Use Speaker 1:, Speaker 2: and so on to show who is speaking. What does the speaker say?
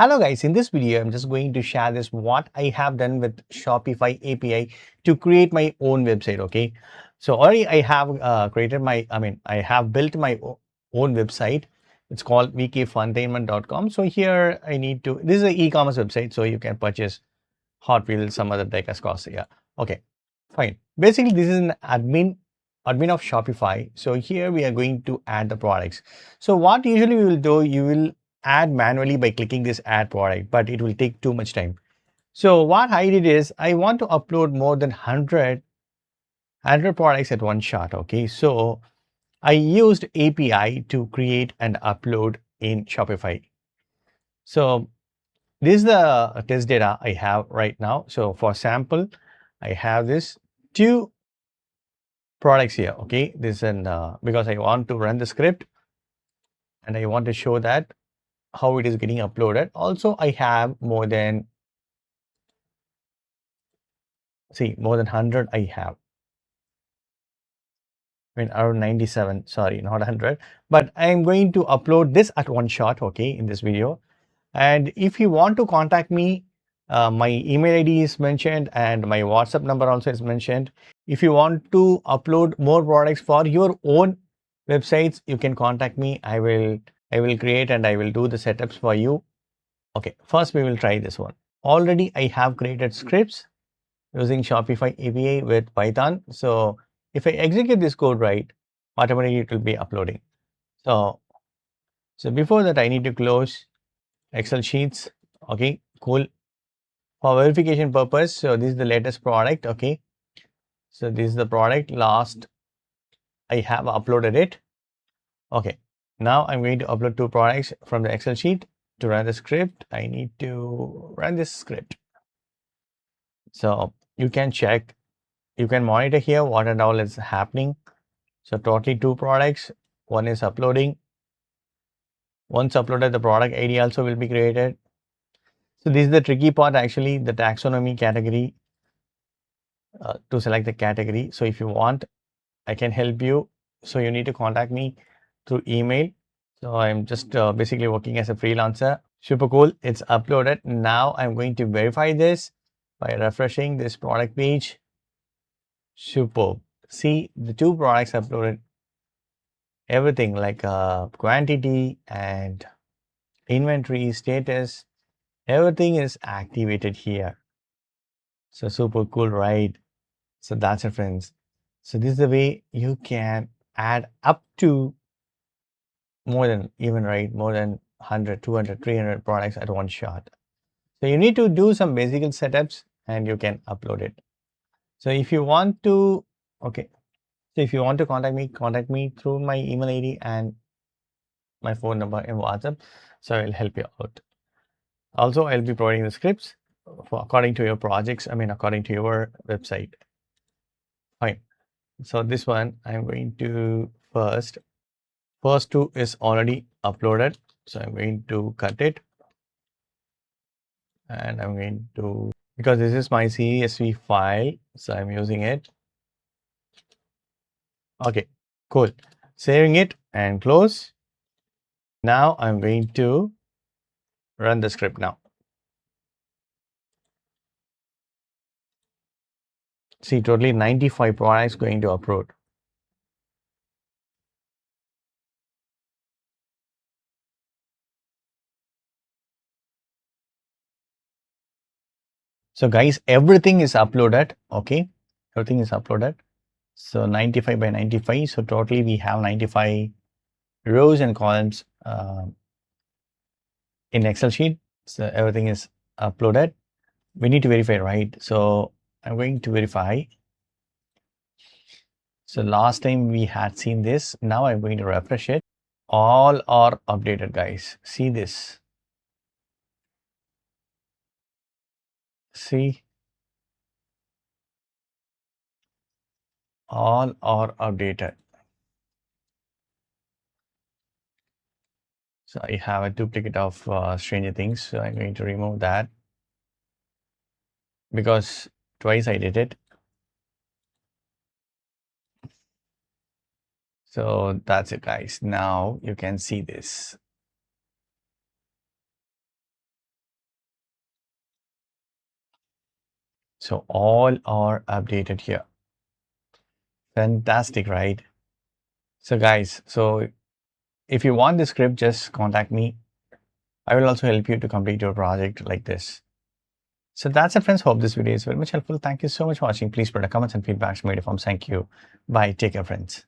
Speaker 1: Hello guys, in this video, I'm just going to share this what I have done with Shopify API to create my own website. Okay. So already I have I have built my own website. It's called vkfuntainment.com. So here I need to, this is an e-commerce website. So you can purchase Hot Wheels, some other diecast costs. Yeah. Okay, fine. Basically, this is an admin of Shopify. So here we are going to add the products. So what usually we will do, you will add manually by clicking this add product, but it will take too much time. So what I did is I want to upload more than 100 products at one shot. Okay. So I used API to create and upload in Shopify. So this is the test data I have right now. So for sample, I have this two products here. Okay. This is because I want to run the script and I want to show that how it is getting uploaded. Also, I have more than 100 I have. I mean around 97, sorry, not 100, but I am going to upload this at one shot, okay, in this video. And if you want to contact me, my email ID is mentioned and my WhatsApp number also is mentioned. If you want to upload more products for your own websites, you can contact me. I will create and I will do the setups for you. Okay, first we will try this one. Already I have created scripts using Shopify API with Python. So if I execute this code right, automatically it will be uploading. So before that, I need to close Excel sheets. Okay, cool. For verification purpose, so this is the latest product. Okay, so this is the product. Last I have uploaded it. Okay, now I'm going to upload two products from the Excel sheet. To run the script, I need to run this script. So you can check, you can monitor here what and all is happening. So totally two products, one is uploading. Once uploaded, the product ID also will be created. So this is the tricky part, actually, the taxonomy category, to select the category. So if you want, I can help you. So you need to contact me through email. So I'm just basically working as a freelancer. Super cool. It's uploaded. Now I'm going to verify this by refreshing this product page. Superb. See, the two products uploaded, everything like quantity and inventory status, everything is activated here. So super cool, right? So that's it, friends. So this is the way you can add up to more than 100, 200, 300 products at one shot. So you need to do some basic setups and you can upload it. So if you want to, okay. So if you want to contact me through my email ID and my phone number in WhatsApp. So I'll help you out. Also, I'll be providing the scripts for according to your projects. I mean, according to your website. Fine. So this one, I'm going to first two is already uploaded. So I'm going to cut it. And I'm going to, because this is my CSV file, so I'm using it. Okay, cool. Saving it and close. Now I'm going to run the script now. See, totally 95 products going to upload. So guys, everything is uploaded. Okay, everything is uploaded. So 95 by 95. So totally we have 95 rows and columns in Excel sheet. So everything is uploaded. We need to verify, right? So I'm going to verify. So last time we had seen this. Now I'm going to refresh it. All are updated, guys. See this. See, all are updated. So I have a duplicate of Stranger Things. So I'm going to remove that because twice I did it. So that's it, guys. Now you can see this. So all are updated here. Fantastic, right? So guys, so if you want the script, just contact me. I will also help you to complete your project like this. So that's it, friends. Hope this video is very much helpful. Thank you so much for watching. Please put a comments and feedbacks made from. Thank you. Bye. Take care, friends.